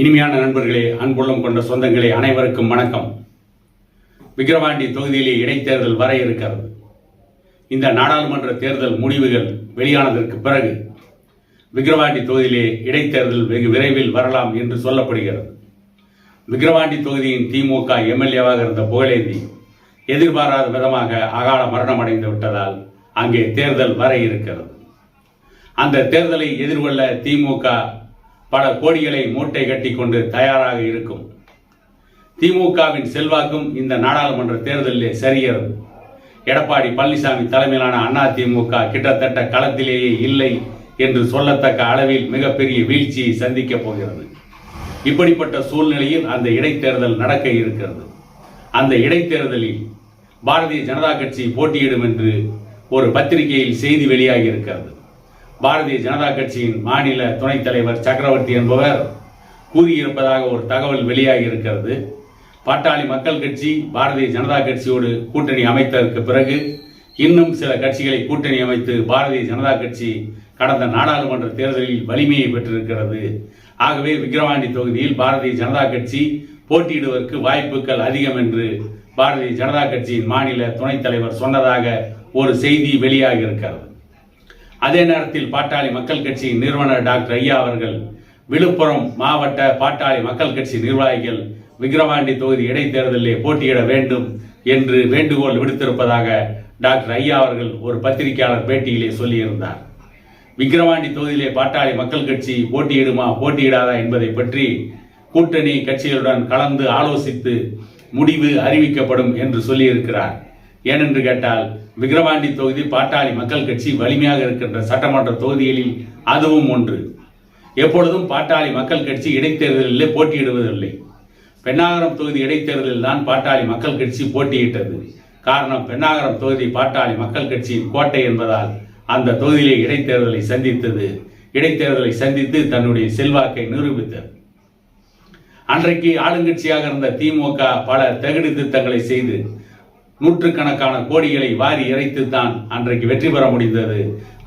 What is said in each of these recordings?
இனிமையான நண்பர்களே, அன்புள்ளம் கொண்ட சொந்தங்களே, அனைவருக்கும் வணக்கம். விக்கிரவாண்டி தொகுதியிலே இடைத்தேர்தல் வர இருக்கிறது. இந்த நாடாளுமன்ற தேர்தல் முடிவுகள் வெளியானதற்கு பிறகு விக்கிரவாண்டி தொகுதியிலே இடைத்தேர்தல் வெகு விரைவில் வரலாம் என்று சொல்லப்படுகிறது. விக்கிரவாண்டி தொகுதியின் திமுக எம்எல்ஏவாக இருந்த புகழேந்தி எதிர்பாராத விதமாக அகால மரணம் அடைந்து விட்டதால் அங்கே தேர்தல் வர இருக்கிறது. அந்த தேர்தலை எதிர்கொள்ள திமுக பல கோடிகளை மூட்டை கட்டி கொண்டு தயாராக இருக்கும். திமுகவின் செல்வாக்கும் இந்த நாடாளுமன்ற தேர்தலிலே சரிகிறது. எடப்பாடி பழனிசாமி தலைமையிலான அதிமுக கிட்டத்தட்ட களத்திலேயே இல்லை என்று சொல்லத்தக்க அளவில் மிகப்பெரிய வீழ்ச்சியை சந்திக்கப் போகிறது. இப்படிப்பட்ட சூழ்நிலையில் அந்த இடைத்தேர்தல் நடக்க இருக்கிறது. அந்த இடைத்தேர்தலில் பாரதிய ஜனதா கட்சி போட்டியிடும் என்று ஒரு பத்திரிகையில் செய்தி வெளியாகி இருக்கிறது. பாரதிய ஜனதா கட்சியின் மாநில துணைத் தலைவர் சக்கரவர்த்தி என்பவர் கூறியிருப்பதாக ஒரு தகவல் வெளியாகி இருக்கிறது. பாட்டாளி மக்கள் கட்சி பாரதிய ஜனதா கட்சியோடு கூட்டணி அமைத்ததற்கு பிறகு இன்னும் சில கட்சிகளை கூட்டணி அமைத்து பாரதிய ஜனதா கட்சி கடந்த நாடாளுமன்ற தேர்தலில் வலிமையை பெற்றிருக்கிறது. ஆகவே விக்கிரவாண்டி தொகுதியில் பாரதிய ஜனதா கட்சி போட்டியிடுவதற்கு வாய்ப்புகள் அதிகம் என்று பாரதிய ஜனதா கட்சியின் மாநில துணைத் தலைவர் சொன்னதாக ஒரு செய்தி வெளியாகி இருக்கிறது. அதே நேரத்தில் பாட்டாளி மக்கள் கட்சியின் நிறுவனர் டாக்டர் ஐயா அவர்கள் விழுப்புரம் மாவட்ட பாட்டாளி மக்கள் கட்சி நிர்வாகிகள் விக்கிரவாண்டி தொகுதி இடைத்தேர்தலிலே போட்டியிட வேண்டும் என்று வேண்டுகோள் விடுத்திருப்பதாக டாக்டர் ஐயா அவர்கள் ஒரு பத்திரிகையாளர் பேட்டியிலே சொல்லியிருந்தார். விக்கிரவாண்டி தொகுதியிலே பாட்டாளி மக்கள் கட்சி போட்டியிடுமா போட்டியிடாதா என்பதை பற்றி கூட்டணி கட்சிகளுடன் கலந்து ஆலோசித்து முடிவு அறிவிக்கப்படும் என்று சொல்லியிருக்கிறார். ஏனென்று கேட்டால் விக்கிரவாண்டி தொகுதி பாட்டாளி மக்கள் கட்சி வலிமையாக இருக்கின்ற சட்டமன்ற தொகுதிகளில் அதுவும் ஒன்று. எப்பொழுதும் பாட்டாளி மக்கள் கட்சி இடைத்தேர்தலிலே போட்டியிடுவதில்லை. பென்னாகரம் தொகுதி இடைத்தேர்தலில் தான் பாட்டாளி மக்கள் கட்சி போட்டியிட்டது. காரணம், பென்னாகரம் தொகுதி பாட்டாளி மக்கள் கட்சியின் கோட்டை என்பதால் அந்த தொகுதியிலே இடைத்தேர்தலை சந்தித்து தன்னுடைய செல்வாக்கை நிரூபித்தது. அன்றைக்கு ஆளுங்கட்சியாக இருந்த திமுக பல தகுதி திருத்தங்களை செய்து நூற்றுக்கணக்கான கோடிகளை வாரி இறைத்துத்தான் அன்றைக்கு வெற்றி பெற முடிந்தது.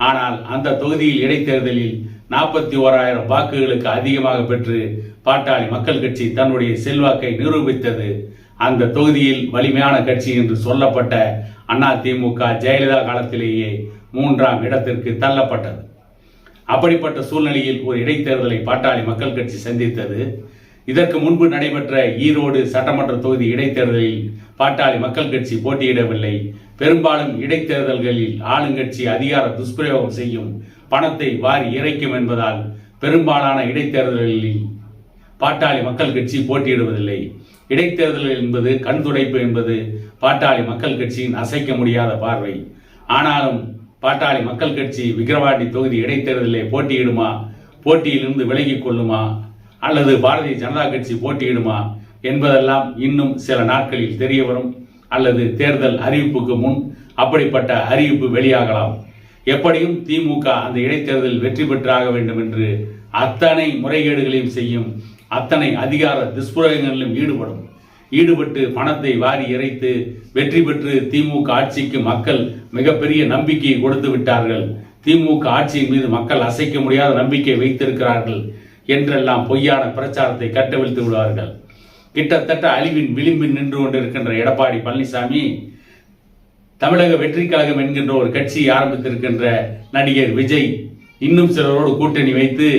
ஆனால் அந்த தொகுதியில் இடைத்தேர்தலில் 41,000 வாக்குகளுக்கு அதிகமாக பெற்று பாட்டாளி மக்கள் கட்சி தன்னுடைய செல்வாக்கை நிரூபித்தது. அந்த தொகுதியில் வலிமையான கட்சி என்று சொல்லப்பட்ட அதிமுக ஜெயலலிதா காலத்திலேயே 3ஆம் இடத்திற்கு தள்ளப்பட்டது. அப்படிப்பட்ட சூழ்நிலையில் ஒரு இடைத்தேர்தலை பாட்டாளி மக்கள் கட்சி சந்தித்தது. இதற்கு முன்பு நடைபெற்ற ஈரோடு சட்டமன்ற தொகுதி இடைத்தேர்தலில் பாட்டாளி மக்கள் கட்சி போட்டியிடவில்லை. பெரும்பாலும் இடைத்தேர்தல்களில் ஆளுங்கட்சி அதிகார துஷ்பிரயோகம் செய்யும், பணத்தை வாரி இறைக்கும் என்பதால் பெரும்பாலான இடைத்தேர்தல்களில் பாட்டாளி மக்கள் கட்சி போட்டியிடுவதில்லை. இடைத்தேர்தல் என்பது கண்துடைப்பு என்பது பாட்டாளி மக்கள் கட்சியின் அசைக்க முடியாத பார்வை. ஆனாலும் பாட்டாளி மக்கள் கட்சி விக்கிரவாண்டி தொகுதி இடைத்தேர்தலில் போட்டியிடுமா, போட்டியிலிருந்து விலகிக் கொள்ளுமா, அல்லது பாரதிய ஜனதா கட்சி போட்டியிடுமா என்பதெல்லாம் இன்னும் சில நாட்களில் தெரிய வரும். அல்லது தேர்தல் அறிவிப்புக்கு முன் அப்படிப்பட்ட அறிவிப்பு வெளியாகலாம். எப்படியும் திமுக அந்த இடைத்தேர்தலில் வெற்றி பெற்றாக வேண்டும் என்று அத்தனை முறைகேடுகளையும் செய்யும், அத்தனை அதிகார துஷ்பிரயோகங்களிலும் ஈடுபட்டு பணத்தை வாரி இறைத்து வெற்றி பெற்று திமுக ஆட்சிக்கு மக்கள் மிகப்பெரிய நம்பிக்கையை கொடுத்து விட்டார்கள், திமுக ஆட்சியின் மீது மக்கள் அசைக்க முடியாத நம்பிக்கை வைத்திருக்கிறார்கள் என்றெல்லாம் பொய்யான பிரச்சாரத்தை கட்டவிழ்த்து விடுவார்கள். கிட்டத்தட்ட அழிவின் விளிம்பில் நின்று கொண்டிருக்கின்ற எடப்பாடி பழனிசாமி தமிழக வெற்றி கழகம் என்கின்ற ஒரு கட்சி ஆரம்பித்திருக்கின்ற நடிகர் விஜய் இன்னும் சிலரோடு கூட்டணி வைத்து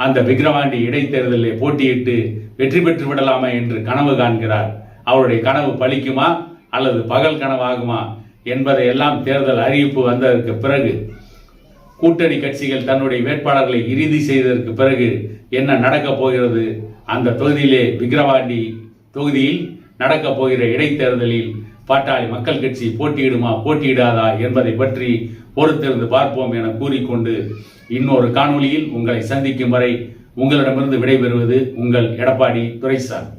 அந்த விக்கிரவாண்டி இடைத்தேர்தலில் போட்டியிட்டு வெற்றி பெற்று விடலாமா என்று கனவு காண்கிறார். அவருடைய கனவு பலிக்குமா அல்லது பகல் கனவாகுமா என்பதை எல்லாம் தேர்தல் அறிவிப்பு வந்ததற்கு பிறகு, கூட்டணி கட்சிகள் தன்னுடைய வேட்பாளர்களை இறுதி செய்ததற்கு பிறகு என்ன நடக்கப் போகிறது, அந்த தொகுதியிலே விக்கிரவாண்டி தொகுதியில் நடக்கப் போகிற இடைத்தேர்தலில் பாட்டாளி மக்கள் கட்சி போட்டியிடுமா போட்டியிடாதா என்பதை பற்றி பொறுத்திருந்து பார்ப்போம் என கூறிக்கொண்டு இன்னொரு காணொளியில் உங்களை சந்திக்கும் வரை உங்களிடமிருந்து விடைபெறுவது உங்கள் எடப்பாடி துரைசாமி.